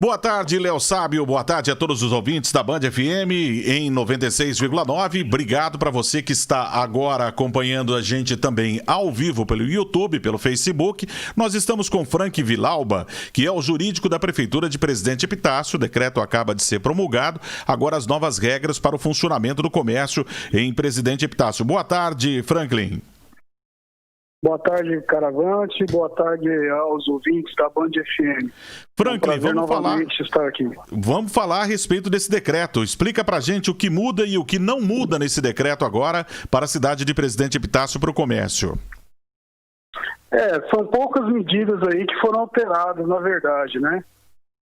Boa tarde, Léo Sábio. Boa tarde a todos os ouvintes da Band FM em 96,9. Obrigado para você que está agora acompanhando a gente também ao vivo pelo YouTube, pelo Facebook. Nós estamos com Frank Villalba, que é o jurídico da Prefeitura de Presidente Epitácio. O decreto acaba de ser promulgado. Agora as novas regras para o funcionamento do comércio em Presidente Epitácio. Boa tarde, Franklin. Boa tarde, Caravante. Boa tarde aos ouvintes da Band FM. Franklin, vamos falar a respeito desse decreto. Explica pra gente o que muda e o que não muda nesse decreto agora para a cidade de Presidente Epitácio para o comércio. São poucas medidas aí que foram alteradas, na verdade, né?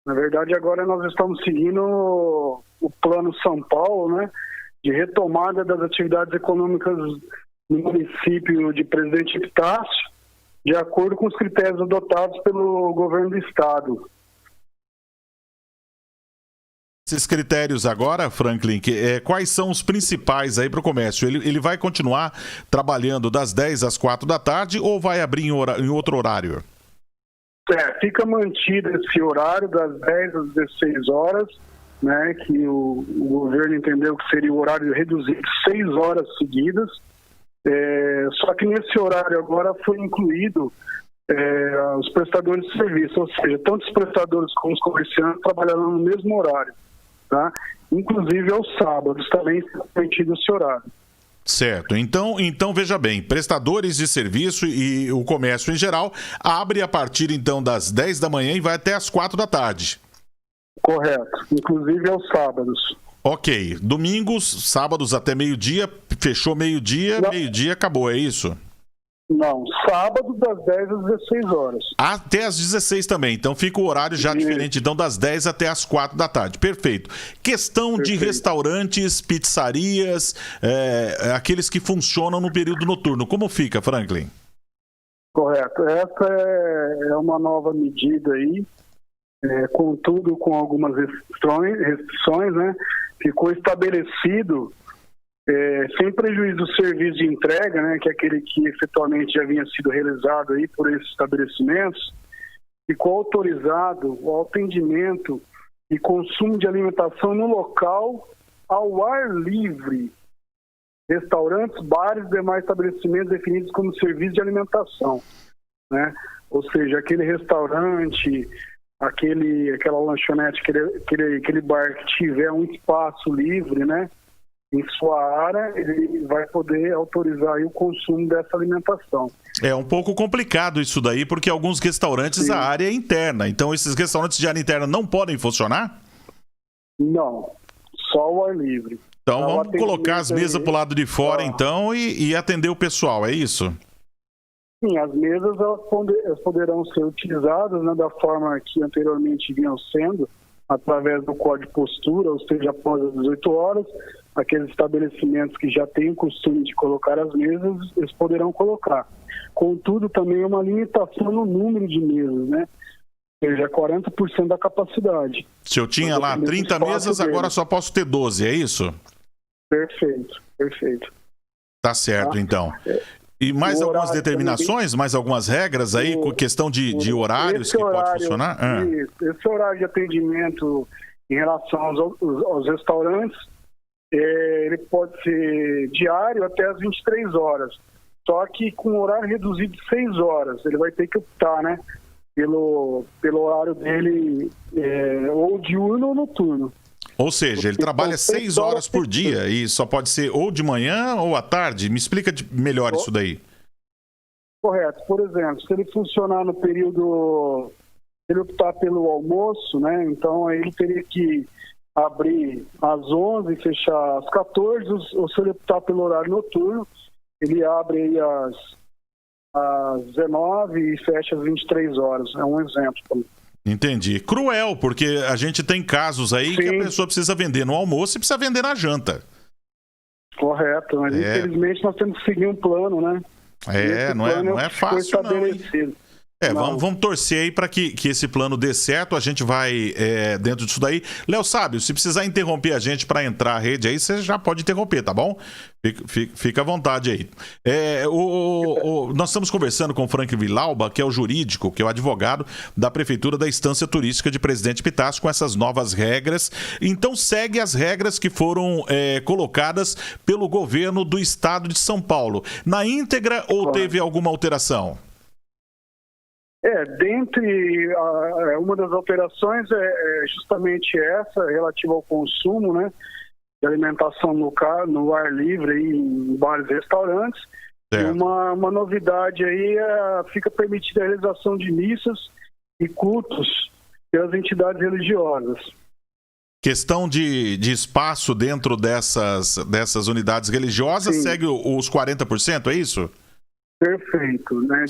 Na verdade, agora nós estamos seguindo o Plano São Paulo, né? De retomada das atividades econômicas no município de Presidente Epitácio, de acordo com os critérios adotados pelo governo do estado. Esses critérios agora, Franklin, quais são os principais aí para o comércio? Ele vai continuar trabalhando das 10 às 4 da tarde ou vai abrir em outro horário? Fica mantido esse horário das 10 às 16 horas, né, que o governo entendeu que seria o horário reduzido 6 horas seguidas. Só que nesse horário agora foi incluído os prestadores de serviço, ou seja, tanto os prestadores como os comerciantes trabalharão no mesmo horário, tá? Inclusive aos sábados também está permitido esse horário. Certo, então veja bem, prestadores de serviço e o comércio em geral abre a partir então das 10 da manhã e vai até as 4 da tarde. Correto, inclusive aos sábados. Ok, domingos, sábados até meio-dia, fechou meio-dia, meio-dia acabou, é isso? Não, sábado das 10 às 16 horas. Até às 16 também, então fica o horário já diferente, então das 10 até as 4 da tarde, perfeito. Questão de restaurantes, pizzarias, aqueles que funcionam no período noturno, como fica, Franklin? Correto, essa é uma nova medida aí, contudo com algumas restrições, né? Ficou estabelecido, sem prejuízo do serviço de entrega, né, que é aquele que efetualmente já vinha sido realizado aí por esses estabelecimentos, ficou autorizado o atendimento e consumo de alimentação no local ao ar livre, restaurantes, bares e demais estabelecimentos definidos como serviço de alimentação, né? Ou seja, aquele restaurante, aquela lanchonete, aquele bar que tiver um espaço livre, né, em sua área, ele vai poder autorizar aí o consumo dessa alimentação. É um pouco complicado isso daí, porque alguns restaurantes, Sim. A área é interna. Então, esses restaurantes de área interna não podem funcionar? Não, só o ar livre. Então, vamos colocar as mesas para o lado de fora, então, e atender o pessoal, é isso? Sim, as mesas elas poderão ser utilizadas, né, da forma que anteriormente vinham sendo, através do código de postura, ou seja, após as 18 horas, aqueles estabelecimentos que já têm o costume de colocar as mesas, eles poderão colocar. Contudo, também é uma limitação no número de mesas, né? Ou seja, 40% da capacidade. Se eu tinha lá 30 mesas, agora só posso ter 12, é isso? Perfeito. Tá certo, então. E mais algumas determinações, mais algumas regras aí, com questão de horários que pode funcionar? Esse horário de atendimento em relação aos restaurantes, ele pode ser diário até as 23 horas. Só que com horário reduzido de 6 horas. Ele vai ter que optar, né, pelo horário dele, ou diurno ou noturno. Ou seja, ele trabalha 6 horas por dia e só pode ser ou de manhã ou à tarde? Me explica melhor isso daí. Correto. Por exemplo, se ele funcionar no período, se ele optar pelo almoço, né? Então aí ele teria que abrir às 11 e fechar às 14, ou se ele optar pelo horário noturno, ele abre aí às 19 e fecha às 23 horas. É um exemplo. Entendi. Cruel, porque a gente tem casos aí que a pessoa precisa vender no almoço e precisa vender na janta. Correto, mas infelizmente nós temos que seguir um plano, né? Não é fácil não, hein? Vamos torcer aí para que esse plano dê certo, a gente vai dentro disso daí. Léo Sábio, se precisar interromper a gente para entrar a rede aí, você já pode interromper, tá bom? Fica à vontade aí. nós estamos conversando com o Franklin Villalba, que é o jurídico, que é o advogado da Prefeitura da Estância Turística de Presidente Epitácio, com essas novas regras. Então segue as regras que foram colocadas pelo governo do estado de São Paulo. Na íntegra ou teve alguma alteração? Dentre uma das alterações é justamente essa, relativa ao consumo, né, de alimentação no ar livre aí, em bares e restaurantes. E uma novidade aí fica permitida a realização de missas e cultos pelas entidades religiosas. Questão de espaço dentro dessas unidades religiosas. Sim. Segue os 40%, é isso? Perfeito, né?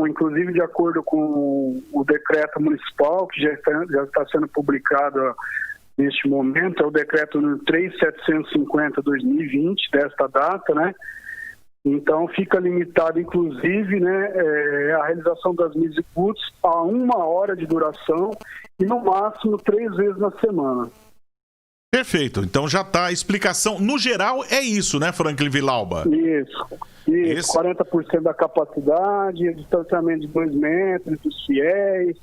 Inclusive de acordo com o decreto municipal, que já está sendo publicado neste momento, é o decreto número 3750/2020, desta data, né? Então fica limitado, inclusive, né, a realização das missas e cultos a 1 hora de duração e no máximo 3 vezes na semana. Perfeito, então já está a explicação. No geral é isso, né, Franklin Villalba? Isso. 40% da capacidade, distanciamento de 2 metros dos fiéis,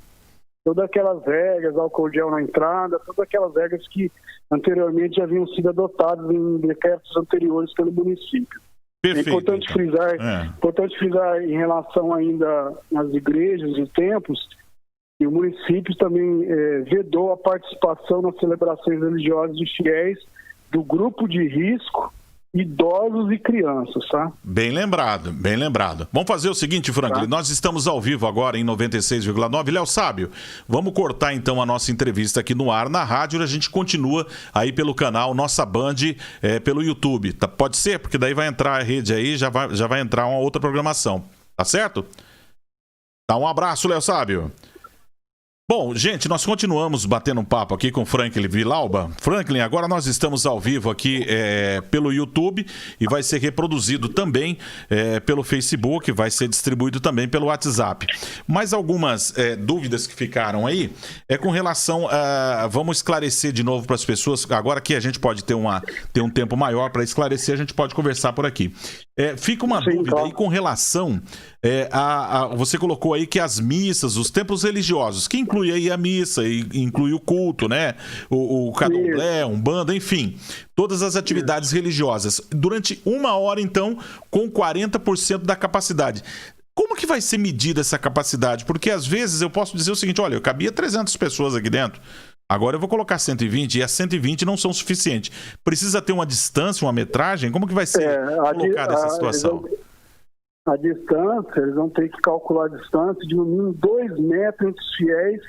todas aquelas regras, álcool gel na entrada, todas aquelas regras que anteriormente já haviam sido adotadas em decretos anteriores pelo município. Perfeito, é importante frisar em relação ainda às igrejas e templos, que o município também vedou a participação nas celebrações religiosas de fiéis do grupo de risco, idosos e crianças, tá? Bem lembrado, bem lembrado. Vamos fazer o seguinte, Franklin, nós estamos ao vivo agora em 96,9. Léo Sábio, vamos cortar então a nossa entrevista aqui no ar, na rádio, e a gente continua aí pelo canal Nossa Band, pelo YouTube. Tá? Pode ser? Porque daí vai entrar a rede aí, já vai entrar uma outra programação. Tá certo? Tá, um abraço, Léo Sábio. Bom, gente, nós continuamos batendo um papo aqui com Franklin Villalba. Franklin, agora nós estamos ao vivo aqui pelo YouTube e vai ser reproduzido também pelo Facebook, vai ser distribuído também pelo WhatsApp. Mais algumas dúvidas que ficaram aí com relação a... Vamos esclarecer de novo para as pessoas, agora que a gente pode ter um tempo maior para esclarecer, a gente pode conversar por aqui. Fica uma dúvida aí com relação você colocou aí que as missas, os templos religiosos, que inclui aí a missa, e inclui o culto, né? O candomblé, umbanda, enfim, todas as atividades religiosas, durante 1 hora, então, com 40% da capacidade. Como que vai ser medida essa capacidade? Porque às vezes eu posso dizer o seguinte, olha, eu cabia 300 pessoas aqui dentro, agora eu vou colocar 120 e as 120 não são suficientes. Precisa ter uma distância, uma metragem? Como que vai ser colocada essa situação? A distância, eles vão ter que calcular a distância de no mínimo 2 metros entre os fiéis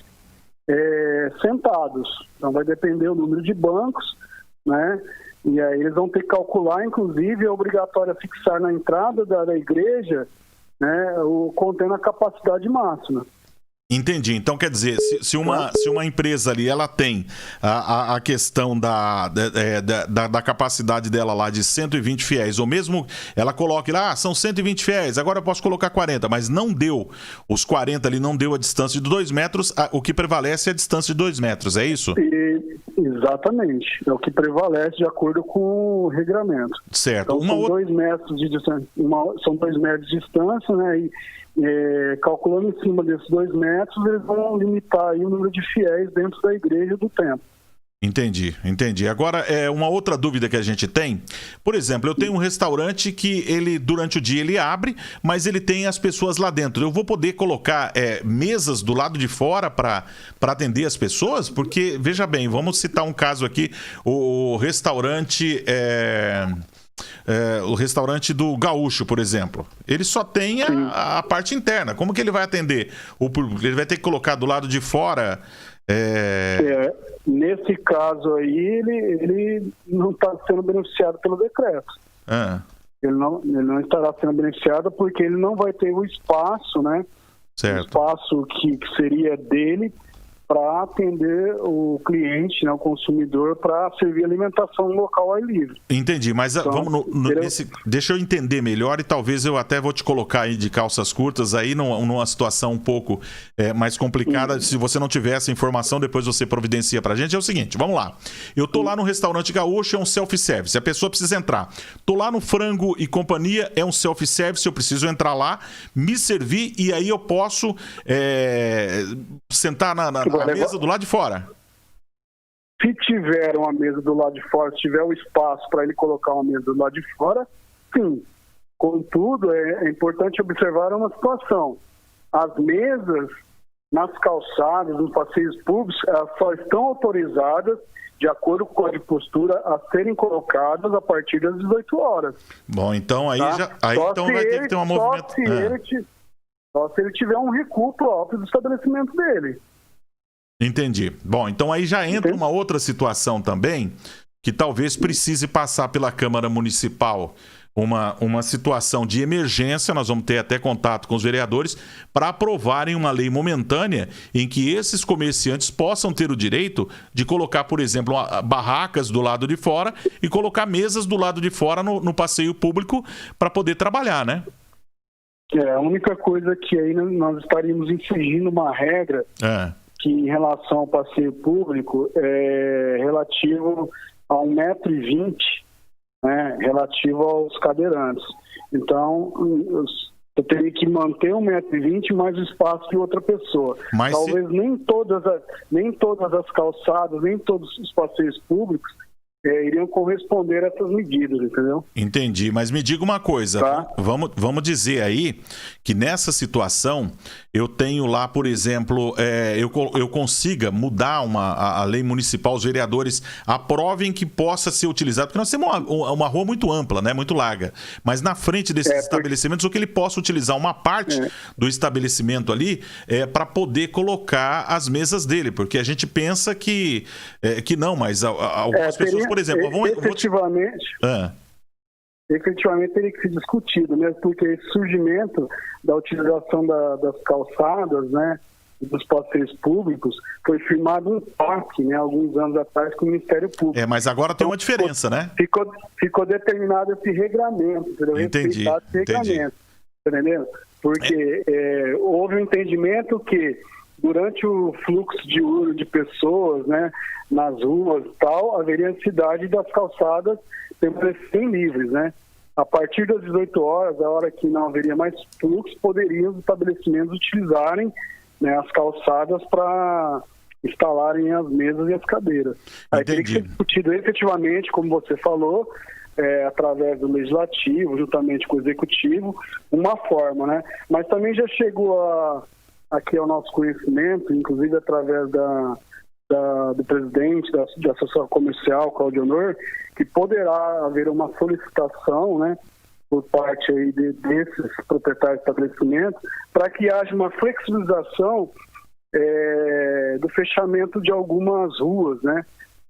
sentados. Então vai depender do número de bancos, né? E aí eles vão ter que calcular, inclusive é obrigatório fixar na entrada da igreja, né, contendo a capacidade máxima. Entendi. Então, quer dizer, se uma empresa ali, ela tem a questão da capacidade dela lá de 120 fiéis, ou mesmo ela coloque lá, são 120 fiéis, agora eu posso colocar 40, mas não deu, os 40 ali não deu a distância de 2 metros, o que prevalece é a distância de 2 metros, é isso? Exatamente. É o que prevalece de acordo com o regramento. Certo. Então, são 2 metros de distância, são 2 metros de distância, né, e calculando em cima desses 2 metros, eles vão limitar aí o número de fiéis dentro da igreja do templo. Entendi. Agora, uma outra dúvida que a gente tem, por exemplo, eu tenho um restaurante que ele, durante o dia, ele abre, mas ele tem as pessoas lá dentro. Eu vou poder colocar mesas do lado de fora para atender as pessoas? Porque, veja bem, vamos citar um caso aqui, o restaurante... o restaurante do Gaúcho, por exemplo, ele só tem a parte interna. Como que ele vai atender o público? Ele vai ter que colocar do lado de fora? Nesse caso aí, ele não está sendo beneficiado pelo decreto. Ele não estará sendo beneficiado porque ele não vai ter o espaço, né? Certo. O espaço que seria dele para atender o cliente, né, o consumidor, para servir alimentação no local ao ar livre. Entendi, mas Então, vamos deixa eu entender melhor e talvez eu até vou te colocar aí de calças curtas aí numa situação um pouco mais complicada. Se você não tiver essa informação, depois você providencia pra gente. É o seguinte, vamos lá. Eu tô lá no restaurante gaúcho, é um self-service, a pessoa precisa entrar. Tô lá no Frango e Companhia, é um self-service, eu preciso entrar lá, me servir e aí eu posso sentar na mesa do lado de fora. Se tiver uma mesa do lado de fora, se tiver o espaço para ele colocar uma mesa do lado de fora, sim. Contudo, é importante observar uma situação. As mesas nas calçadas, nos passeios públicos, elas só estão autorizadas, de acordo com o código de postura, a serem colocadas a partir das 18 horas. Bom, então aí, tá? então vai ter que ter uma movimentação. Só se ele tiver um recuo próprio do estabelecimento dele. Entendi. Bom, então aí já entra uma outra situação também, que talvez precise passar pela Câmara Municipal uma situação de emergência. Nós vamos ter até contato com os vereadores para aprovarem uma lei momentânea em que esses comerciantes possam ter o direito de colocar, por exemplo, barracas do lado de fora e colocar mesas do lado de fora no passeio público para poder trabalhar, né? A única coisa que aí nós estaríamos infringindo uma regra que em relação ao passeio público é relativo a 1,20 m, né, relativo aos cadeirantes. Então, eu teria que manter 1,20 m mais o espaço de outra pessoa. Mas talvez nem todas as calçadas, nem todos os passeios públicos iriam corresponder a essas medidas, entendeu? Entendi, mas me diga uma coisa, tá? Vamos dizer aí que nessa situação eu tenho lá, por exemplo, eu consiga mudar a lei municipal, os vereadores aprovem que possa ser utilizado, porque nós temos uma rua muito ampla, né, muito larga, mas na frente desses estabelecimentos, o que ele possa utilizar uma parte do estabelecimento ali para poder colocar as mesas dele, porque a gente pensa que não, mas algumas pessoas, por exemplo, efetivamente teria que ser discutido, né? Porque esse surgimento da utilização das calçadas, né, dos passeios públicos, foi firmado um pacto, né, alguns anos atrás com o Ministério Público. Mas agora tem uma diferença, né? Ficou determinado esse regramento, entendeu? Entendi. Entendeu? Porque houve um entendimento que durante o fluxo diurno de pessoas, né, nas ruas e tal, haveria necessidade das calçadas permanecerem livres, né? A partir das 18 horas, a hora que não haveria mais fluxo, poderiam os estabelecimentos utilizarem, né, as calçadas para instalarem as mesas e as cadeiras. Aí teria que ser discutido efetivamente, como você falou, através do Legislativo, juntamente com o Executivo, uma forma, né? Mas também já chegou aqui ao nosso conhecimento, inclusive através do presidente da Associação Comercial, Claudio Honor, que poderá haver uma solicitação, né, por parte aí desses proprietários de estabelecimentos, para que haja uma flexibilização do fechamento de algumas ruas, né,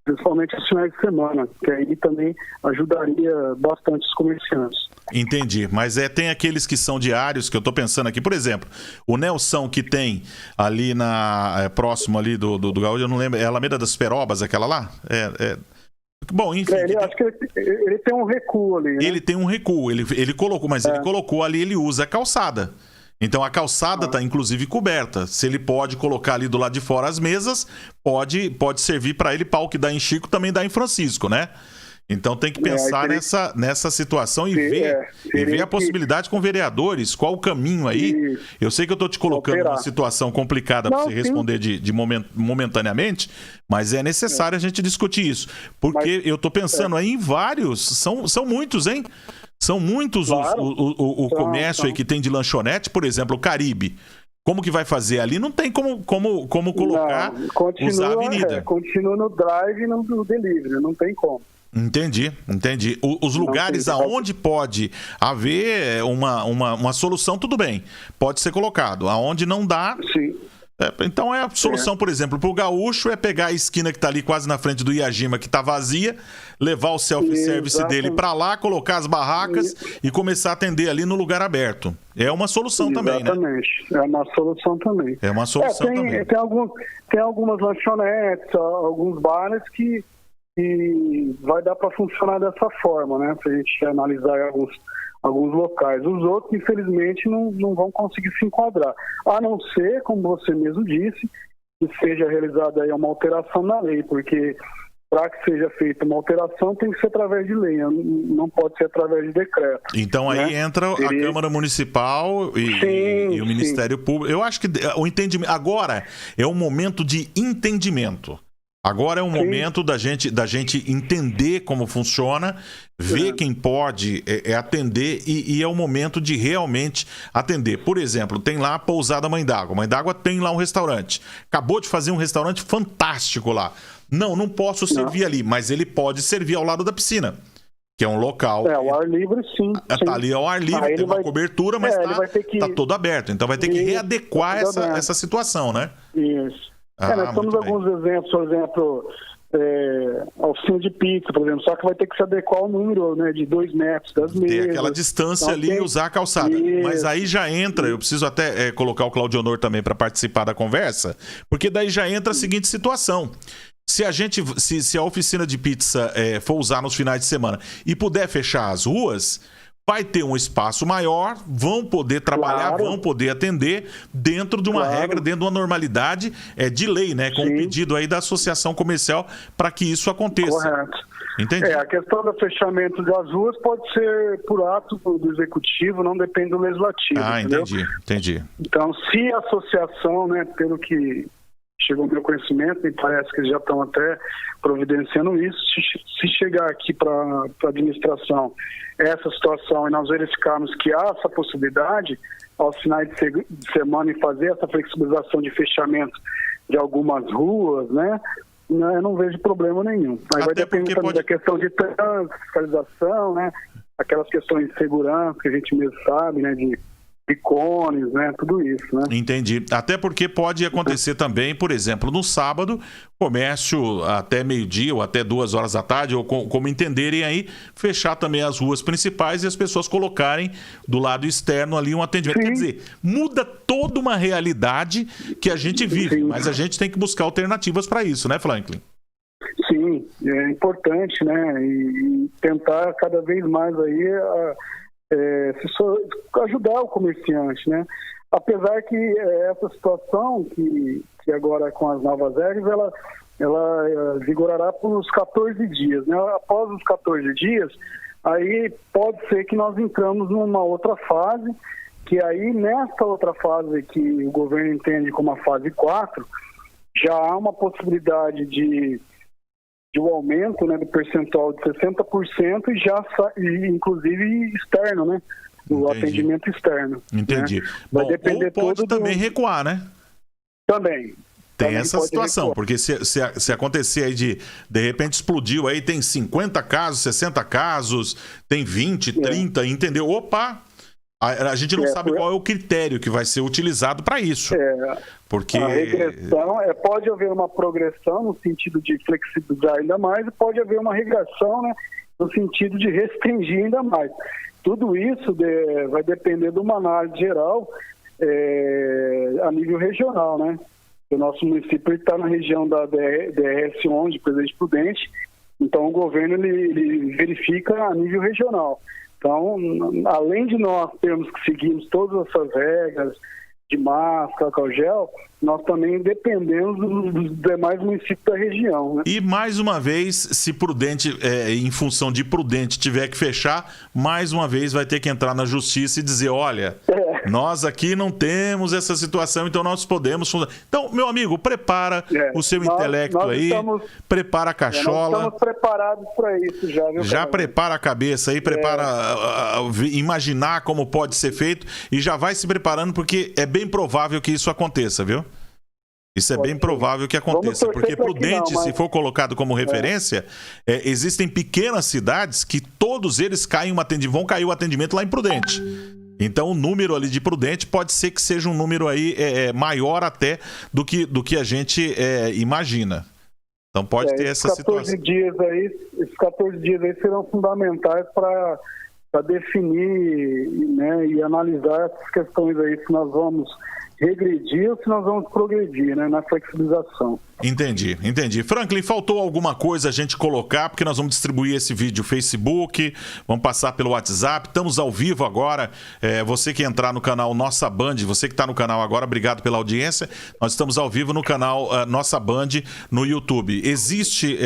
principalmente os finais de semana, que aí também ajudaria bastante os comerciantes. Entendi, mas tem aqueles que são diários, que eu estou pensando aqui, por exemplo, o Nelson que tem ali próximo ali do Gaúcho, eu não lembro, é a Alameda das Perobas, aquela lá? Bom, enfim. Acho que ele tem um recuo ali, né? Ele tem um recuo, ele colocou, mas ele colocou ali, ele usa a calçada. Então a calçada está inclusive coberta. Se ele pode colocar ali do lado de fora as mesas, pode servir para ele, pau que dá em Chico também dá em Francisco, né? Então tem que pensar nessa situação e ver a possibilidade com vereadores, qual o caminho aí. Eu sei que eu estou te colocando numa situação complicada para você responder momentaneamente, mas é necessário a gente discutir isso. Porque eu estou pensando aí em vários, são muitos, hein? São muitos o comércio aí que tem de lanchonete, por exemplo, o Caribe. Como que vai fazer ali? Não tem como colocar, usar a avenida. Continua no drive e no delivery, não tem como. Entendi. Os lugares aonde pode haver uma solução, tudo bem, pode ser colocado. Aonde não dá, sim. Então a solução, por exemplo, para o gaúcho é pegar a esquina que está ali quase na frente do Iajima, que está vazia, levar o self-service dele para lá, colocar as barracas e começar a atender ali no lugar aberto. É uma solução também, né? Exatamente, é uma solução também. É uma solução também. Tem algumas lanchonetes, alguns bares que vai dar para funcionar dessa forma, né? Se a gente analisar alguns locais. Os outros, infelizmente, não vão conseguir se enquadrar. A não ser, como você mesmo disse, que seja realizada aí uma alteração na lei, porque para que seja feita uma alteração tem que ser através de lei, não pode ser através de decreto. Então aí entra a Câmara Municipal e o Ministério Público. Eu acho que o entendimento agora é um momento de entendimento. Agora é um momento da gente entender como funciona, ver quem pode atender e é o momento de realmente atender. Por exemplo, tem lá a Pousada Mãe d'Água. Mãe d'Água tem lá um restaurante. Acabou de fazer um restaurante fantástico lá. Não posso servir ali, mas ele pode servir ao lado da piscina, que é um local... ao ar livre, sim. Tá ali ao ar livre, tem uma cobertura, mas tá todo aberto. Então vai ter que readequar essa situação, né? Isso. Nós temos alguns exemplos, por exemplo, a oficina de pizza, por exemplo, só que vai ter que se adequar ao número, né, de 2 metros das mesas. Ter aquela distância então, ali e usar a calçada. Mas aí já entra, eu preciso até colocar o Claudionor também para participar da conversa, porque daí já entra a seguinte situação. Se a oficina de pizza for usar nos finais de semana e puder fechar as ruas, vai ter um espaço maior, vão poder trabalhar, vão poder atender dentro de uma regra, dentro de uma normalidade de lei, né? Com o pedido aí da associação comercial para que isso aconteça. Correto. Entendi. A questão do fechamento das ruas pode ser por ato do executivo, não depende do legislativo. Entendi. Então, se a associação, né, pelo que chegou ao meu conhecimento, me parece que eles já estão até providenciando isso, se chegar aqui para a administração essa situação e nós verificarmos que há essa possibilidade, aos finais de semana, e fazer essa flexibilização de fechamento de algumas ruas, né? Eu não vejo problema nenhum. Aí vai depender também da questão de trânsito, fiscalização, né? Aquelas questões de segurança que a gente mesmo sabe, né? De cones, né? Tudo isso, né? Entendi. Até porque pode acontecer também, por exemplo, no sábado, comércio até meio-dia ou até 2 horas da tarde, ou como entenderem aí, fechar também as ruas principais e as pessoas colocarem do lado externo ali um atendimento. Quer dizer, muda toda uma realidade que a gente vive, mas a gente tem que buscar alternativas para isso, né, Franklin? Sim, é importante, né? E tentar cada vez mais aí ajudar o comerciante, né? Apesar que essa situação que agora com as novas regras, ela vigorará por uns 14 dias, né? Após os 14 dias, aí pode ser que nós entramos numa outra fase, que aí nessa outra fase que o governo entende como a fase 4, já há uma possibilidade de um aumento, né, do percentual de 60% e inclusive externo, né? O atendimento externo. Entendi. Né? Vai depender pode também recuar, né? Também. Tem essa situação, recuar. Porque se acontecer aí de repente explodiu aí, tem 50 casos, 60 casos, tem 20, 30, entendeu? Opa! A gente não sabe qual é o critério que vai ser utilizado para isso. Porque a regressão, pode haver uma progressão no sentido de flexibilizar ainda mais e pode haver uma regressão, né, no sentido de restringir ainda mais. Tudo isso vai depender de uma análise geral a nível regional, né? O nosso município está na região da DRS-11, de Presidente Prudente, então o governo ele verifica a nível regional. Então, além de nós termos que seguirmos todas essas regras de máscara, álcool gel, nós também dependemos dos demais municípios da região, né? E mais uma vez, se Prudente, em função de Prudente, tiver que fechar, mais uma vez vai ter que entrar na justiça e dizer, olha, nós aqui não temos essa situação, então nós podemos... Então, meu amigo, prepara o seu intelecto aí, prepara a cachola. Nós estamos preparados para isso já, viu? Já prepara a cabeça aí, prepara imaginar como pode ser feito e já vai se preparando, porque é bem provável que isso aconteça, viu? Isso é bem provável que aconteça, porque Prudente, se for colocado como referência, existem pequenas cidades que todos eles vão cair o atendimento lá em Prudente. Então o número ali de prudente pode ser que seja um número aí maior até do que a gente imagina. Então pode ter essa situação. Esses 14 dias aí serão fundamentais para definir, né, e analisar essas questões aí, se nós vamos regredir ou se nós vamos progredir, né, na flexibilização. Entendi. Franklin, faltou alguma coisa a gente colocar, porque nós vamos distribuir esse vídeo no Facebook, vamos passar pelo WhatsApp, estamos ao vivo agora, você que entrar no canal Nossa Band, você que está no canal agora, obrigado pela audiência, nós estamos ao vivo no canal Nossa Band no YouTube. Existe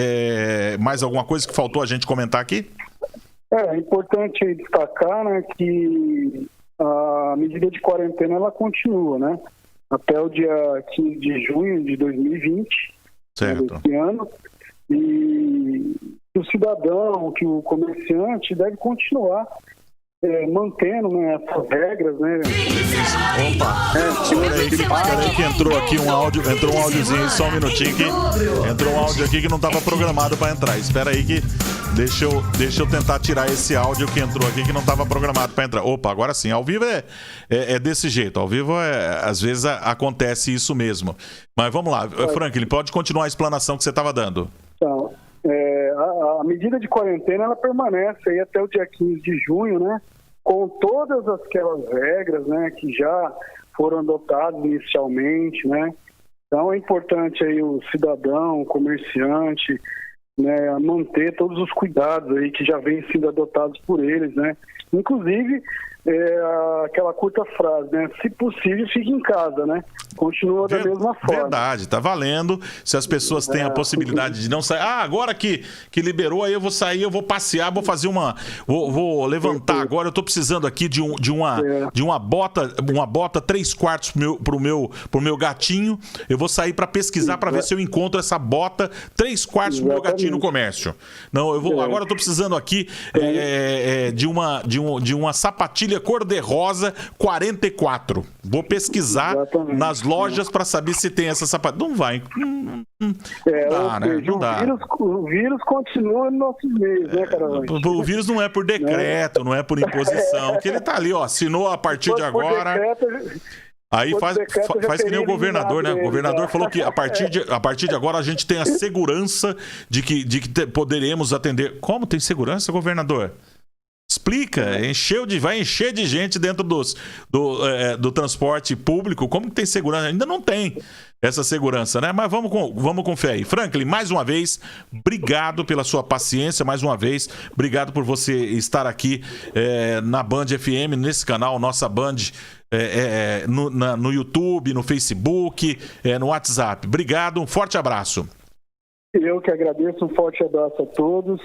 mais alguma coisa que faltou a gente comentar aqui? É importante destacar, né, que a medida de quarentena ela continua, né? Até o dia 15 de junho de 2020, desse ano. E o cidadão, que o comerciante deve continuar mantendo, né, essas regras, né? Opa! Espera aí que entrou aqui um áudiozinho, só um minutinho que entrou um áudio aqui que não estava programado para entrar. Espera aí que deixa eu tentar tirar esse áudio que entrou aqui que não estava programado para entrar. Opa, agora sim, ao vivo é desse jeito, ao vivo às vezes acontece isso mesmo. Mas vamos lá, Franklin, pode continuar a explanação que você estava dando. Então, a medida de quarentena ela permanece aí até o dia 15 de junho, né? Com todas aquelas regras, né, que já foram adotadas inicialmente, né? Então é importante aí o cidadão, o comerciante, né, manter todos os cuidados aí que já vêm sendo adotados por eles, né? Inclusive aquela curta frase, né? Se possível, fique em casa, né? Continua da mesma forma. Verdade, tá valendo. Se as pessoas têm a possibilidade de não sair. Agora que liberou, aí eu vou sair, eu vou passear, vou fazer vou levantar agora. Eu tô precisando aqui de uma bota 3/4 pro meu gatinho. Eu vou sair para pesquisar para ver se eu encontro essa bota 3/4 pro meu gatinho no comércio. Não, agora eu tô precisando aqui de uma sapatilha cor-de-rosa 44. Vou pesquisar nas lojas para saber se tem essa sapatilha. Não vai. Não dá. O vírus continua nos nossos meios, né, Caravante? O vírus não é por decreto, não é por imposição, que ele tá ali, ó, assinou a partir de agora. Aí faz que nem o governador, né? O governador falou que a partir de agora a gente tem a segurança de que poderemos atender. Como tem segurança, governador? Explica, vai encher de gente dentro do transporte público. Como que tem segurança? Ainda não tem essa segurança, né? Mas vamos com fé aí. Franklin, mais uma vez, obrigado pela sua paciência, mais uma vez, obrigado por você estar aqui na Band FM, nesse canal Nossa Band, no YouTube, no Facebook, no WhatsApp. Obrigado, um forte abraço. Eu que agradeço, um forte abraço a todos.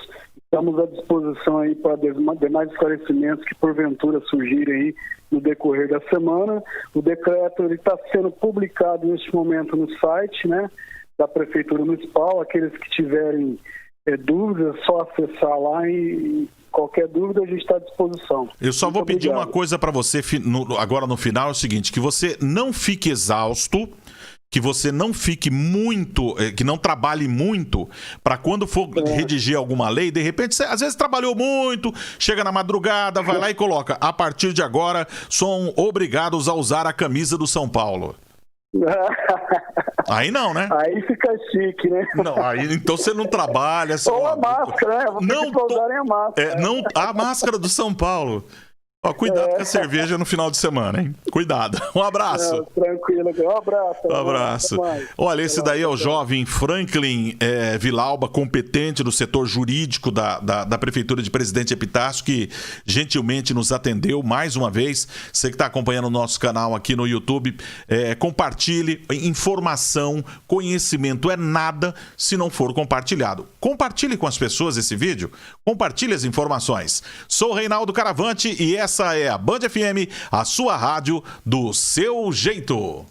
Estamos à disposição aí para demais esclarecimentos que porventura surgirem aí no decorrer da semana. O decreto está sendo publicado neste momento no site, né, da Prefeitura Municipal. Aqueles que tiverem dúvidas, só acessar lá e qualquer dúvida a gente está à disposição. Eu só vou pedir uma coisa para você agora no final, é o seguinte, que você não fique exausto, que você não fique muito, que não trabalhe muito para quando for redigir alguma lei, de repente você às vezes trabalhou muito, chega na madrugada, vai lá e coloca: a partir de agora são obrigados a usar a camisa do São Paulo. Aí não, né? Aí fica chique, né? Não, aí então você não trabalha. Ou a máscara, né? Não usarem a máscara. A máscara do São Paulo. Cuidado com a cerveja no final de semana, hein? Cuidado. Um abraço. Tranquilo. Um abraço. Olha, esse daí é o jovem Franklin Villalba, competente no setor jurídico da Prefeitura de Presidente Epitácio, que gentilmente nos atendeu mais uma vez. Você que está acompanhando o nosso canal aqui no YouTube, compartilhe. Informação, conhecimento é nada se não for compartilhado. Compartilhe com as pessoas esse vídeo. Compartilhe as informações. Sou Reinaldo Caravante e essa é a Band FM, a sua rádio do seu jeito.